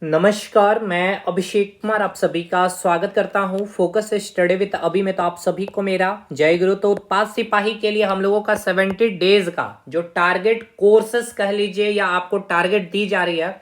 नमस्कार, मैं अभिषेक कुमार आप सभी का स्वागत करता हूं फोकस स्टडी विद अभी में। तो आप सभी को मेरा जय गुरु। तो उत्पाद सिपाही के लिए हम लोगों का 70 डेज का जो टारगेट कोर्सेस कह लीजिए या आपको टारगेट दी जा रही है,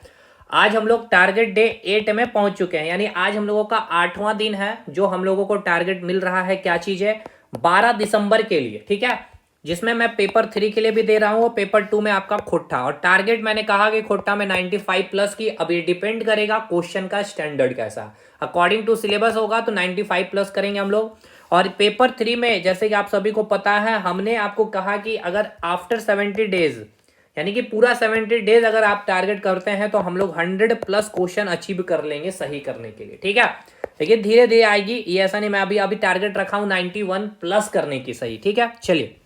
आज हम लोग टारगेट डे 8 में पहुंच चुके हैं। यानी आज हम लोगों का 8वां दिन है जो हम लोगों को टारगेट मिल रहा है। क्या चीज है? 12 दिसंबर के लिए, ठीक है, जिसमें मैं पेपर 3 के लिए भी दे रहा हूं और पेपर 2 में आपका खोट्टा। और टारगेट मैंने कहा कि खोट्टा में 95 प्लस की। अब ये डिपेंड करेगा क्वेश्चन का स्टैंडर्ड कैसा, अकॉर्डिंग टू सिलेबस होगा तो 95 प्लस करेंगे हम लोग। और पेपर 3 में जैसे कि आप सभी को पता है, हमने आपको कहा कि अगर आफ्टर 70 डेज यानी कि पूरा 70 डेज अगर आप टारगेट करते हैं तो हम लोग 100 प्लस क्वेश्चन अचीव कर लेंगे सही करने के लिए, ठीक है। देखिए धीरे धीरे आएगी, ये ऐसा नहीं मैं अभी टारगेट रखा हूं 91 प्लस करने की, सही, ठीक है। चलिए,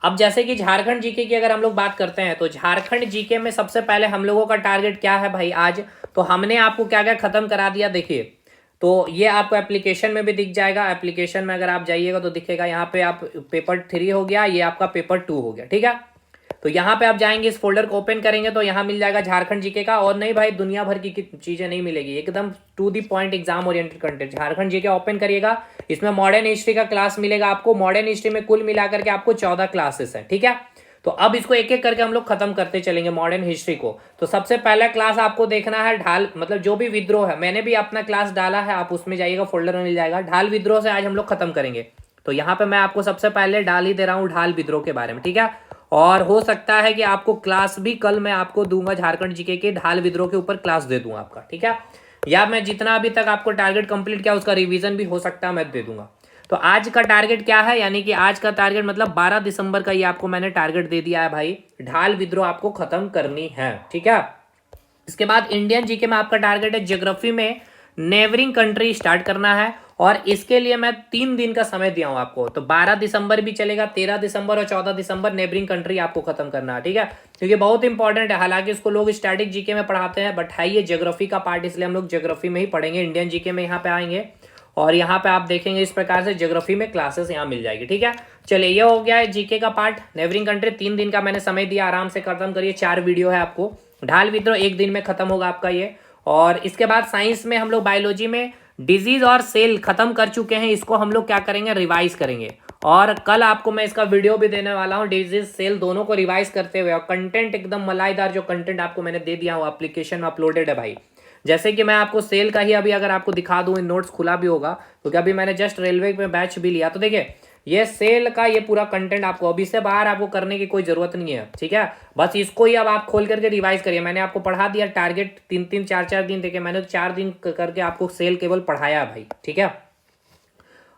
अब जैसे कि झारखंड जीके की अगर हम लोग बात करते हैं तो झारखंड जीके में सबसे पहले हम लोगों का टारगेट क्या है भाई आज। तो हमने आपको क्या क्या खत्म करा दिया, देखिए। तो ये आपको एप्लीकेशन में भी दिख जाएगा। एप्लीकेशन में अगर आप जाइएगा तो दिखेगा यहाँ पे आप पेपर 3 हो गया, ये आपका पेपर 2 हो गया, ठीक है। तो यहाँ पे आप जाएंगे, इस फोल्डर को ओपन करेंगे तो यहाँ मिल जाएगा झारखंड जीके का। और नहीं भाई, दुनिया भर की चीजें नहीं मिलेगी, एकदम to the point exam oriented content. Jharkhand GK open करिएगा, इसमें मॉडर्न हिस्ट्री का क्लास मिलेगा आपको। मॉडर्न हिस्ट्री में कुल मिलाकर के आपको 14 क्लासेस है, ठीक है। तो अब इसको एक एक करके हम लोग खत्म करते चलेंगे मॉडर्न हिस्ट्री को। तो सबसे पहला क्लास आपको देखना है ढाल, मतलब जो भी विद्रोह है, मैंने भी अपना क्लास डाला है, आप उसमें जाइएगा, फोल्डर में मिल जाएगा। ढाल विद्रोह से आज हम लोग खत्म करेंगे। तो यहाँ पे मैं आपको सबसे पहले डाल ही दे रहा हूँ ढाल विद्रोह के बारे में, ठीक है। और हो सकता है कि आपको क्लास भी कल मैं आपको दूंगा झारखंड जीके के ढाल विद्रोह के ऊपर क्लास दे दूंगा आपका, ठीक है। या मैं जितना अभी तक आपको टारगेट कंप्लीट किया उसका रिवीजन भी हो सकता है मैं दे दूंगा। तो आज का टारगेट क्या है, यानी कि आज का टारगेट मतलब 12 दिसंबर का ये आपको मैंने टारगेट दे दिया है भाई, ढाल विद्रोह आपको खत्म करनी है, ठीक है। इसके बाद इंडियन जीके में आपका टारगेट है ज्योग्राफी में नेबरिंग कंट्री स्टार्ट करना है। और इसके लिए मैं 3 दिन का समय दिया हूं आपको। तो 12 दिसंबर भी चलेगा, 13 दिसंबर और 14 दिसंबर नेबरिंग कंट्री आपको खत्म करना है, ठीक है। क्योंकि बहुत इंपॉर्टेंट है, हालांकि इसको लोग स्टैटिक जीके में पढ़ाते हैं, बट है ये ज्योग्राफी का पार्ट, इसलिए हम लोग ज्योग्राफी में ही पढ़ेंगे। इंडियन जीके में यहाँ पे आएंगे और यहाँ पे आप देखेंगे इस प्रकार से ज्योग्राफी में क्लासेस यहाँ मिल जाएगी, ठीक है। चलिए, ये हो गया है जीके का पार्ट। नेबरिंग कंट्री 3 दिन का मैंने समय दिया, आराम से खत्म करिए। 4 वीडियो है आपको। ढाल विद्रोह 1 दिन में खत्म होगा आपका ये। और इसके बाद साइंस में हम लोग बायोलॉजी में डिजीज और सेल खत्म कर चुके हैं, इसको हम लोग क्या करेंगे, रिवाइज करेंगे। और कल आपको मैं इसका वीडियो भी देने वाला हूँ, डिजीज सेल दोनों को रिवाइज करते हुए। और कंटेंट एकदम मलाईदार जो कंटेंट आपको मैंने दे दिया हूँ, एप्लीकेशन में अपलोडेड है भाई। जैसे कि मैं आपको सेल का ही अभी अगर आपको दिखा दूं, नोट्स खुला भी होगा क्योंकि अभी मैंने जस्ट रेलवे में बैच भी लिया। तो देखिए, ये सेल का ये पूरा कंटेंट आपको अभी से बाहर आपको करने की कोई जरूरत नहीं है, ठीक है। बस इसको ही अब आप खोल करके रिवाइज करिए। मैंने आपको पढ़ा दिया टारगेट 3-3 4-4 दिन, देखिए मैंने 4 दिन करके आपको सेल केवल पढ़ाया भाई, ठीक है।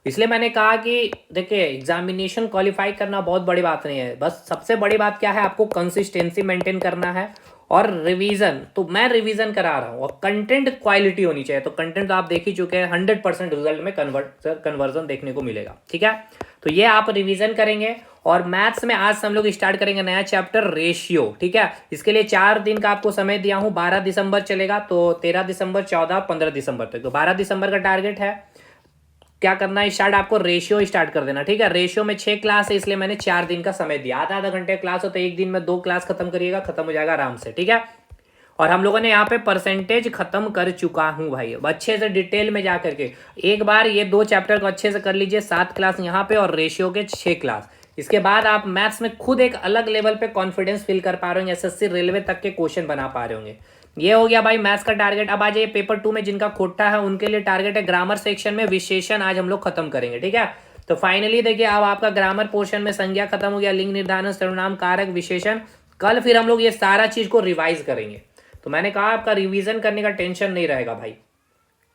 इसलिए मैंने कहा कि देखिए, एग्जामिनेशन क्वालिफाई करना बहुत बड़ी बात नहीं है, बस सबसे बड़ी बात क्या है, आपको कंसिस्टेंसी मेंटेन करना है और रिवीजन। तो मैं रिवीजन करा रहा हूँ और कंटेंट क्वालिटी होनी चाहिए। तो कंटेंट तो आप देख ही चुके हैं, 100% रिजल्ट में कन्वर्जन देखने को मिलेगा, ठीक है। तो ये आप रिवीजन करेंगे। और मैथ्स में आज से हम लोग स्टार्ट करेंगे नया चैप्टर रेशियो, ठीक है। इसके लिए 4 दिन का आपको समय दिया हूँ, 12 दिसंबर चलेगा, तो 13 दिसंबर 14 15 दिसंबर तक। तो 12 दिसंबर का टारगेट है, क्या करना है, स्टार्ट आपको रेशियो स्टार्ट कर देना, ठीक है। रेशियो में 6 क्लास है, इसलिए मैंने 4 दिन का समय दिया। आधा आधा घंटे क्लास हो तो 1 दिन में 2 क्लास खत्म करिएगा, खत्म हो जाएगा आराम से, ठीक है। और हम लोगों ने यहाँ पे परसेंटेज खत्म कर चुका हूँ भाई, अच्छे से डिटेल में जा करके एक बार ये 2 चैप्टर को अच्छे से कर लीजिए। 7 क्लास यहाँ पे और रेशियो के 6 क्लास। इसके बाद आप मैथ्स में खुद एक अलग लेवल पे कॉन्फिडेंस फील कर पा रहे होंगे, एसएससी रेलवे तक के क्वेश्चन बना पा रहे होंगे। ये हो गया भाई मैथ्स का टारगेट। अब आ जाइए पेपर 2 में, जिनका खोटा है उनके लिए टारगेट है ग्रामर सेक्शन में विशेषण, आज हम लोग खत्म करेंगे, ठीक है। तो फाइनली देखिए, अब आपका ग्रामर पोर्शन में संज्ञा खत्म हो गया, लिंग निर्धारण, सर्वनाम, कारक, विशेषण। कल फिर हम लोग ये सारा चीज को रिवाइज करेंगे। तो मैंने कहा आपका रिवीजन करने का टेंशन नहीं रहेगा भाई।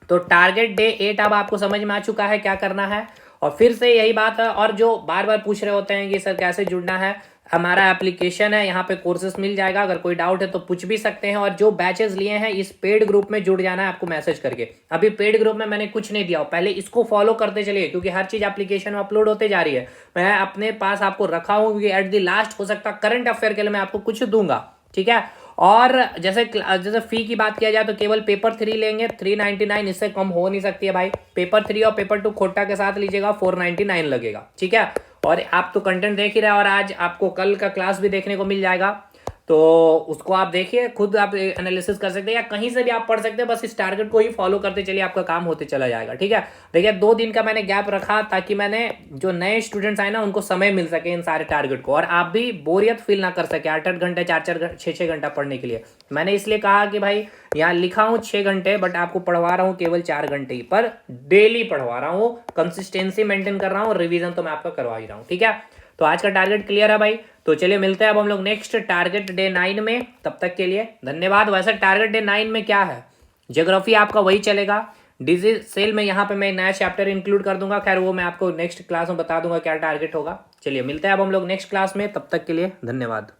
तो टारगेट डे 8 अब आपको समझ में आ चुका है क्या करना है। और फिर से यही बात है, और जो बार बार पूछ रहे होते हैं कि सर कैसे जुड़ना है, हमारा एप्लीकेशन है, यहाँ पे कोर्सेस मिल जाएगा। अगर कोई डाउट है तो पूछ भी सकते हैं। और जो बैचेस लिए हैं, इस पेड ग्रुप में जुड़ जाना है आपको मैसेज करके। अभी पेड ग्रुप में मैंने कुछ नहीं दिया, पहले इसको फॉलो करते चलिए, क्योंकि हर चीज एप्लीकेशन में अपलोड होते जा रही है। मैं अपने पास आपको रखा हूँ क्योंकि एट द लास्ट हो सकता है करंट अफेयर के लिए मैं आपको कुछ दूंगा, ठीक है। और जैसे फी की बात किया जाए तो केवल पेपर 3 लेंगे 399, इससे कम हो नहीं सकती है भाई। पेपर 3 और पेपर 2 खोटा के साथ लीजिएगा 499 लगेगा, ठीक है। और आप तो कंटेंट देख ही रहे हैं, और आज आपको कल का क्लास भी देखने को मिल जाएगा। तो उसको आप देखिए, खुद आप एनालिसिस कर सकते हैं या कहीं से भी आप पढ़ सकते हैं। बस इस टारगेट को ही फॉलो करते चलिए, आपका काम होते चला जाएगा। ठीक है, देखिए 2 दिन का मैंने गैप रखा ताकि मैंने जो नए स्टूडेंट्स आए ना उनको समय मिल सके इन सारे टारगेट को, और आप भी बोरियत फील ना कर सके 8-8 घंटे 4-4 6-6 घंटा पढ़ने के लिए। मैंने इसलिए कहा कि भाई यहाँ लिखा हूँ 6 घंटे, बट आपको पढ़वा रहा हूँ केवल 4 घंटे ही, पर डेली पढ़वा रहा हूँ, कंसिस्टेंसी मेंटेन कर रहा हूँ, रिवीजन तो मैं आपका करवा ही रहा हूँ। ठीक है, तो आज का टारगेट क्लियर है भाई। तो चलिए मिलते हैं अब हम लोग नेक्स्ट टारगेट डे 9 में, तब तक के लिए धन्यवाद। वैसे टारगेट डे 9 में क्या है, ज्योग्राफी आपका वही चलेगा। डिजीज सेल में यहाँ पे मैं नया चैप्टर इंक्लूड कर दूंगा, खैर वो मैं आपको नेक्स्ट क्लास में बता दूंगा क्या टारगेट होगा। चलिए मिलते हैं अब हम लोग नेक्स्ट क्लास में, तब तक के लिए धन्यवाद।